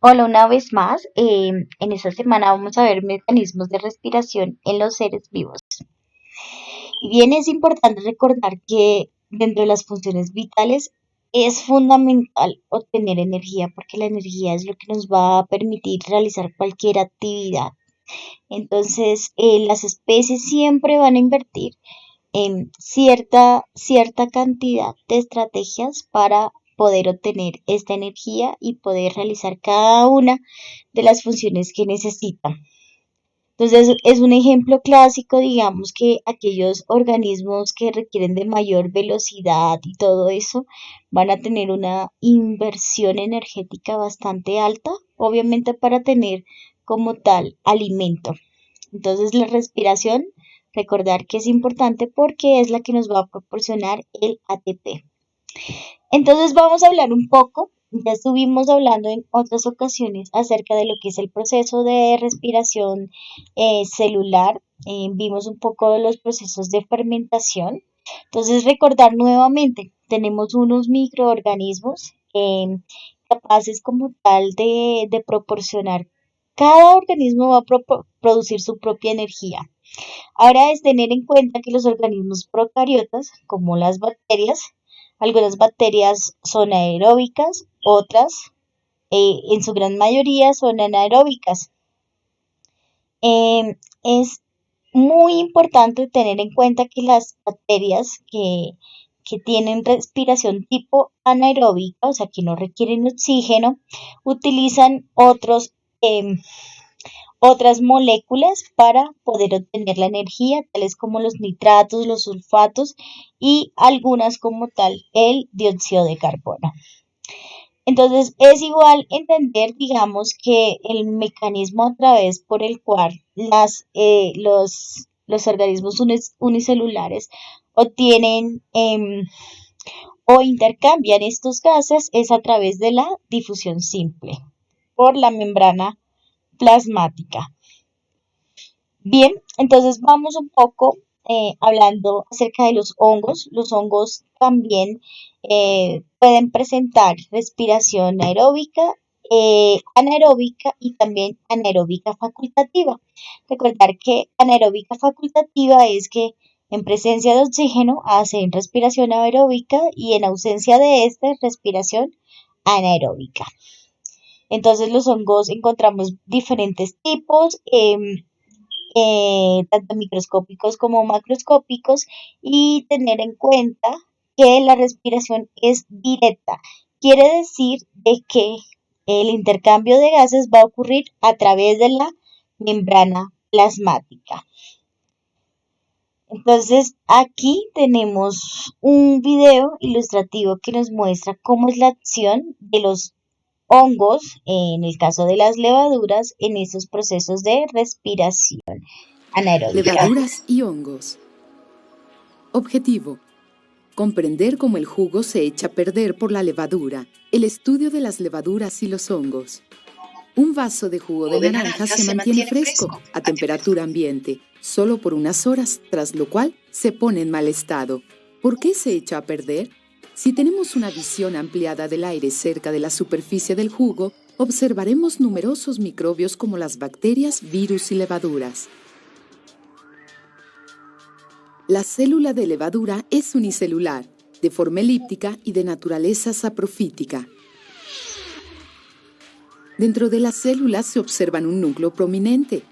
Hola, una vez más. En esta semana vamos a ver mecanismos de respiración en los seres vivos. Y bien, es importante recordar que dentro de las funciones vitales es fundamental obtener energía porque la energía es lo que nos va a permitir realizar cualquier actividad. Entonces, las especies siempre van a invertir en cierta cantidad de estrategias para poder obtener esta energía y poder realizar cada una de las funciones que necesitan. Entonces, es un ejemplo clásico, digamos que aquellos organismos que requieren de mayor velocidad y todo eso van a tener una inversión energética bastante alta, obviamente para tener como tal alimento. Entonces, la respiración, recordar que es importante porque es la que nos va a proporcionar el ATP. Entonces vamos a hablar un poco, ya estuvimos hablando en otras ocasiones acerca de lo que es el proceso de respiración celular, vimos un poco de los procesos de fermentación. Entonces recordar nuevamente, tenemos unos microorganismos capaces como tal de proporcionar, cada organismo va a producir su propia energía. Ahora es tener en cuenta que los organismos procariotas, como las bacterias, algunas bacterias son aeróbicas, otras, en su gran mayoría, son anaeróbicas. Es muy importante tener en cuenta que las bacterias que tienen respiración tipo anaeróbica, o sea, que no requieren oxígeno, utilizan otras moléculas para poder obtener la energía, tales como los nitratos, los sulfatos y algunas como tal el dióxido de carbono. Entonces es igual entender, digamos, que el mecanismo a través por el cual los organismos unicelulares obtienen o intercambian estos gases es a través de la difusión simple por la membrana plasmática. Bien, entonces vamos un poco hablando acerca de los hongos. Los hongos también pueden presentar respiración aeróbica, anaeróbica y también anaeróbica facultativa. Recordar que anaeróbica facultativa es que en presencia de oxígeno hacen respiración aeróbica y en ausencia de esta respiración anaeróbica. Entonces los hongos encontramos diferentes tipos. Tanto microscópicos como macroscópicos, y tener en cuenta que la respiración es directa. Quiere decir de que el intercambio de gases va a ocurrir a través de la membrana plasmática. Entonces aquí tenemos un video ilustrativo que nos muestra cómo es la acción de los hongos, en el caso de las levaduras, en esos procesos de respiración anaeróbica. Levaduras y hongos. Objetivo: comprender cómo el jugo se echa a perder por la levadura, el estudio de las levaduras y los hongos. Un vaso de jugo de naranja se mantiene fresco a temperatura ambiente, solo por unas horas, tras lo cual se pone en mal estado. ¿Por qué se echa a perder? Si tenemos una visión ampliada del aire cerca de la superficie del jugo, observaremos numerosos microbios como las bacterias, virus y levaduras. La célula de levadura es unicelular, de forma elíptica y de naturaleza saprofítica. Dentro de las células se observan un núcleo prominente,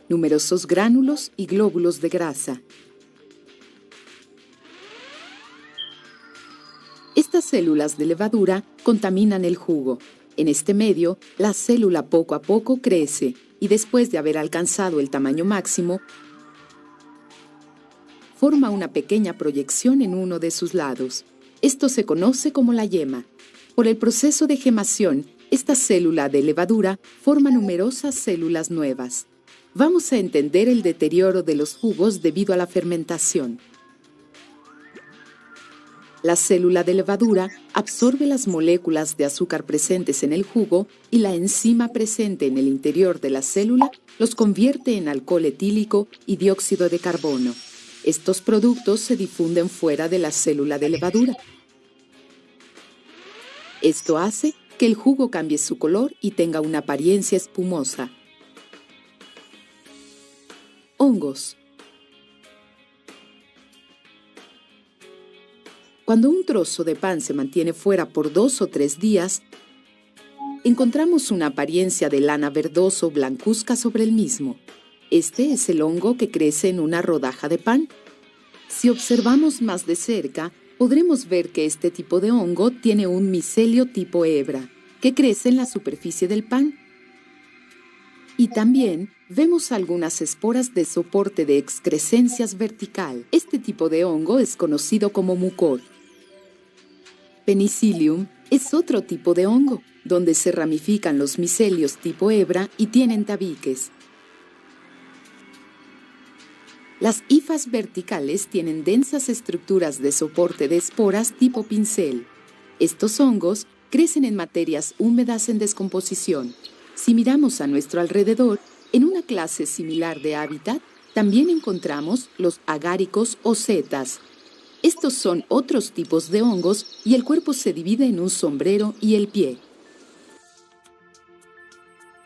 numerosos gránulos y glóbulos de grasa. Estas células de levadura contaminan el jugo. En este medio, la célula poco a poco crece y después de haber alcanzado el tamaño máximo, forma una pequeña proyección en uno de sus lados. Esto se conoce como la yema. Por el proceso de gemación, esta célula de levadura forma numerosas células nuevas. Vamos a entender el deterioro de los jugos debido a la fermentación. La célula de levadura absorbe las moléculas de azúcar presentes en el jugo y la enzima presente en el interior de la célula los convierte en alcohol etílico y dióxido de carbono. Estos productos se difunden fuera de la célula de levadura. Esto hace que el jugo cambie su color y tenga una apariencia espumosa. Hongos. Cuando un trozo de pan se mantiene fuera por 2 o 3 días, encontramos una apariencia de lana verdoso blancuzca sobre el mismo. Este es el hongo que crece en una rodaja de pan. Si observamos más de cerca, podremos ver que este tipo de hongo tiene un micelio tipo hebra, que crece en la superficie del pan. Y también vemos algunas esporas de soporte de excrescencias vertical. Este tipo de hongo es conocido como mucor. Penicillium es otro tipo de hongo, donde se ramifican los micelios tipo hebra y tienen tabiques. Las hifas verticales tienen densas estructuras de soporte de esporas tipo pincel. Estos hongos crecen en materias húmedas en descomposición. Si miramos a nuestro alrededor, en una clase similar de hábitat, también encontramos los agáricos o setas. Estos son otros tipos de hongos y el cuerpo se divide en un sombrero y el pie.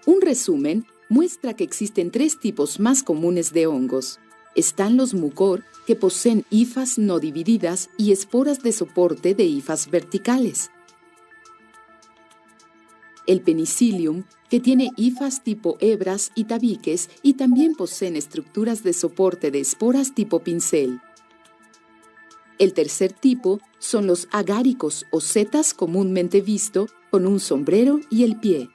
Un resumen muestra que existen 3 tipos más comunes de hongos. Están los mucor, que poseen hifas no divididas y esporas de soporte de hifas verticales. El penicillium, que tiene hifas tipo hebras y tabiques y también poseen estructuras de soporte de esporas tipo pincel. El tercer tipo son los agáricos o setas comúnmente visto con un sombrero y el pie.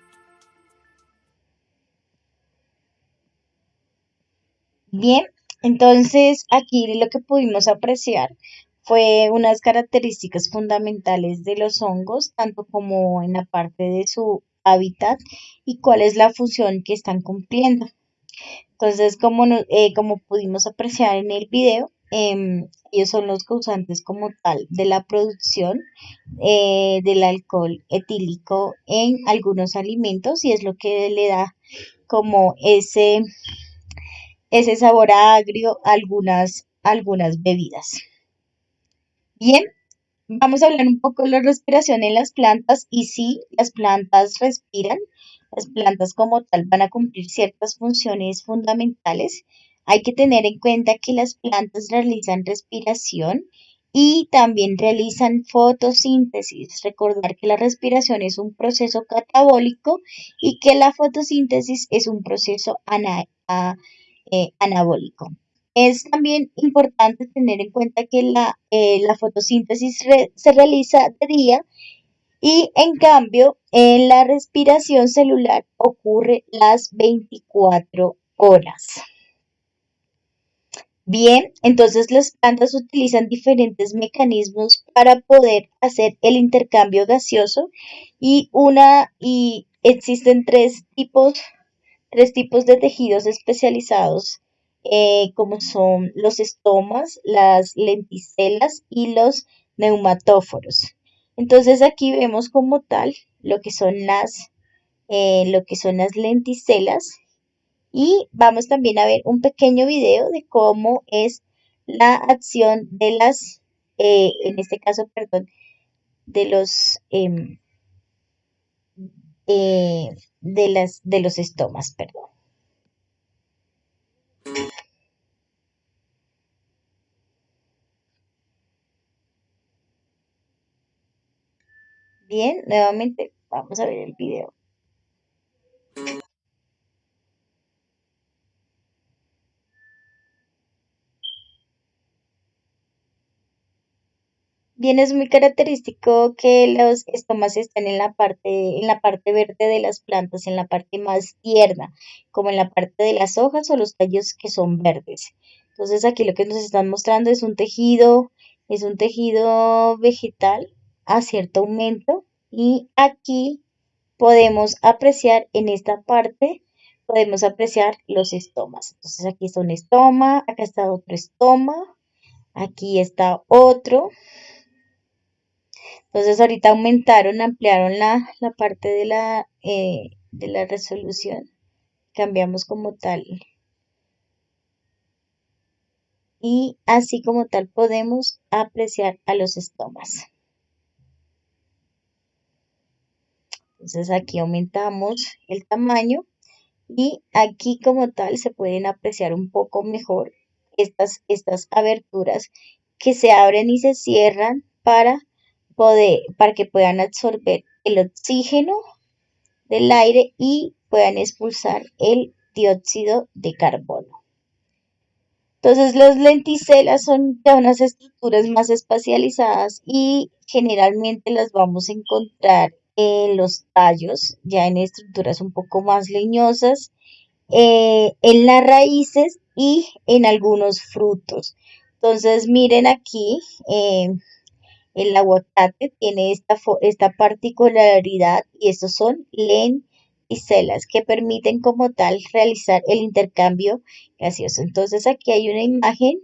Bien, entonces aquí lo que pudimos apreciar fue unas características fundamentales de los hongos, tanto como en la parte de su hábitat y cuál es la función que están cumpliendo. Entonces, como pudimos apreciar en el video, ellos son los causantes como tal de la producción del alcohol etílico en algunos alimentos y es lo que le da como ese sabor agrio a algunas bebidas. Bien, vamos a hablar un poco de la respiración en las plantas y sí, las plantas respiran, las plantas como tal van a cumplir ciertas funciones fundamentales. Hay que tener en cuenta que las plantas realizan respiración y también realizan fotosíntesis. Recordar que la respiración es un proceso catabólico y que la fotosíntesis es un proceso anabólico. Es también importante tener en cuenta que la fotosíntesis se realiza de día y en cambio en la respiración celular ocurre las 24 horas. Bien, entonces las plantas utilizan diferentes mecanismos para poder hacer el intercambio gaseoso y existen tres tipos de tejidos especializados, como son los estomas, las lenticelas y los neumatóforos. Entonces aquí vemos como tal lo que son las lenticelas y vamos también a ver un pequeño video de cómo es la acción en este caso, perdón, de de los estomas, perdón. Bien, nuevamente vamos a ver el video. Bien, es muy característico que los estomas estén en la parte verde de las plantas, en la parte más tierna, como en la parte de las hojas o los tallos que son verdes. Entonces aquí lo que nos están mostrando es un tejido vegetal a cierto aumento y aquí podemos apreciar en esta parte, podemos apreciar los estomas. Entonces aquí está un estoma, acá está otro estoma, aquí está otro. Entonces ahorita ampliaron la parte de la resolución. Cambiamos como tal. Y así como tal podemos apreciar a los estomas. Entonces aquí aumentamos el tamaño y aquí como tal se pueden apreciar un poco mejor estas aberturas que se abren y se cierran para que puedan absorber el oxígeno del aire y puedan expulsar el dióxido de carbono. Entonces, las lenticelas son ya unas estructuras más espacializadas y generalmente las vamos a encontrar en los tallos, ya en estructuras un poco más leñosas, en las raíces y en algunos frutos. Entonces, miren aquí, el aguacate tiene esta particularidad y estos son lenticelas que permiten como tal realizar el intercambio gaseoso. Entonces aquí hay una imagen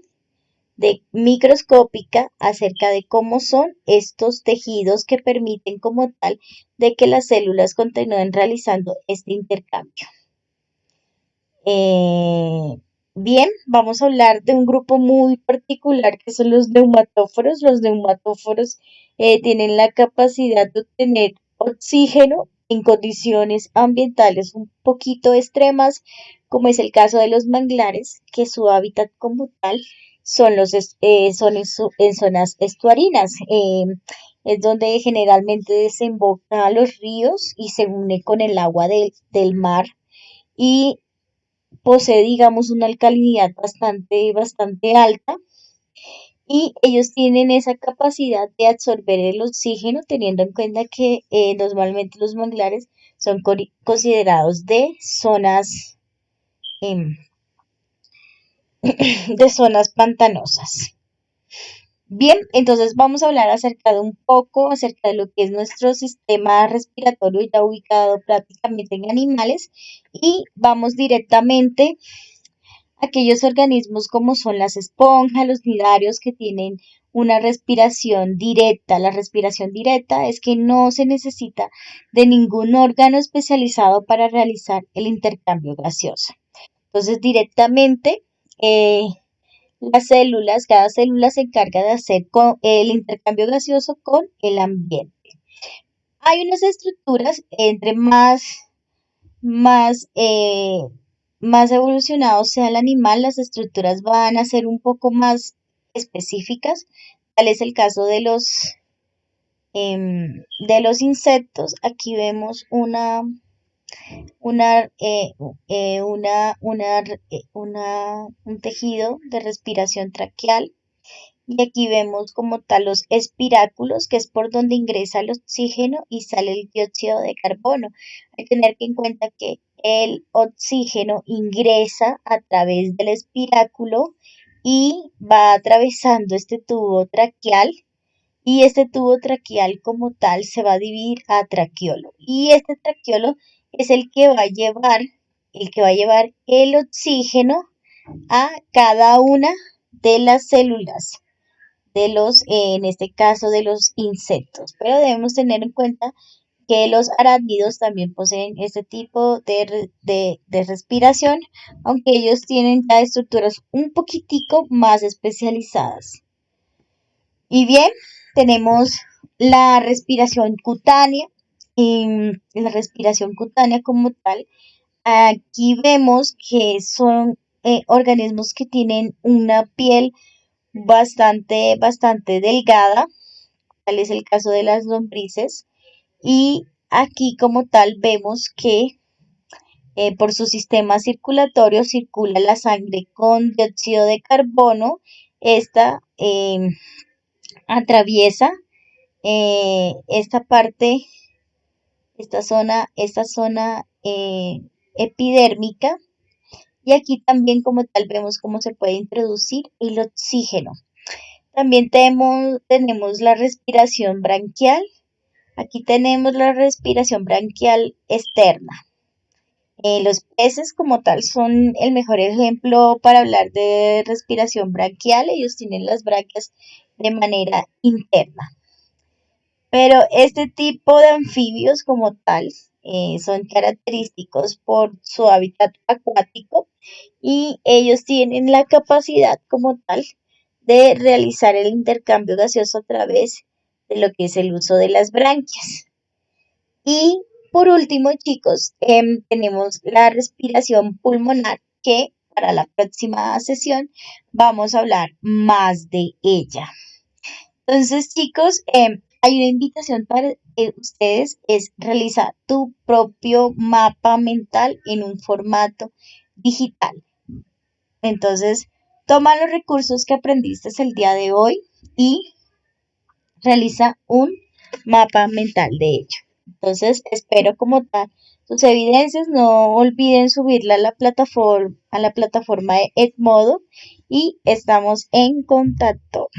de microscópica acerca de cómo son estos tejidos que permiten como tal de que las células continúen realizando este intercambio. Eh, Bien, vamos a hablar de un grupo muy particular que son los neumatóforos. Los neumatóforos tienen la capacidad de obtener oxígeno en condiciones ambientales un poquito extremas, como es el caso de los manglares, que su hábitat como tal son en zonas estuarinas. Es donde generalmente desembocan los ríos y se une con el agua del mar y posee, digamos, una alcalinidad bastante alta y ellos tienen esa capacidad de absorber el oxígeno, teniendo en cuenta que normalmente los manglares son considerados em, de zonas pantanosas. Bien, entonces vamos a hablar acerca de un poco acerca de lo que es nuestro sistema respiratorio ya ubicado prácticamente en animales y vamos directamente aquellos organismos como son las esponjas, los nidarios que tienen una respiración directa. La respiración directa es que no se necesita de ningún órgano especializado para realizar el intercambio gaseoso. Entonces, directamente, cada célula se encarga de hacer el intercambio gaseoso con el ambiente. Hay unas estructuras entre más, eh, más evolucionado sea el animal, las estructuras van a ser un poco más específicas. Tal es el caso de los insectos. Aquí vemos una, un tejido de respiración traqueal. Y aquí vemos como tal los espiráculos, que es por donde ingresa el oxígeno y sale el dióxido de carbono. Hay que tener en cuenta que el oxígeno ingresa a través del espiráculo y va atravesando este tubo traqueal y este tubo traqueal como tal se va a dividir a traqueolo. Y este traqueolo es el que va a llevar el oxígeno a cada una de las células en este caso, de los insectos. Pero debemos tener en cuenta que los arácnidos también poseen este tipo de respiración, aunque ellos tienen ya estructuras un poquitico más especializadas. Y bien, tenemos la respiración cutánea. Y la respiración cutánea como tal, aquí vemos que son organismos que tienen una piel bastante delgada, tal es el caso de las lombrices, y aquí como tal vemos que por su sistema circulatorio circula la sangre con dióxido de carbono, esta atraviesa esta parte, esta zona epidérmica, y aquí también como tal vemos cómo se puede introducir el oxígeno. También tenemos la respiración branquial. Aquí tenemos la respiración branquial externa. Los peces como tal son el mejor ejemplo para hablar de respiración branquial. Ellos tienen las branquias de manera interna. Pero este tipo de anfibios como tal son característicos por su hábitat acuático y ellos tienen la capacidad como tal de realizar el intercambio gaseoso a través de lo que es el uso de las branquias. Y Por último, chicos, tenemos la respiración pulmonar que para la próxima sesión vamos a hablar más de ella. Entonces, chicos, hay una invitación para ustedes, es realizar tu propio mapa mental en un formato digital. Entonces, toma los recursos que aprendiste el día de hoy y realiza un mapa mental de ello. Entonces, espero como tal sus evidencias. No olviden subirla a la plataforma de Edmodo y estamos en contacto.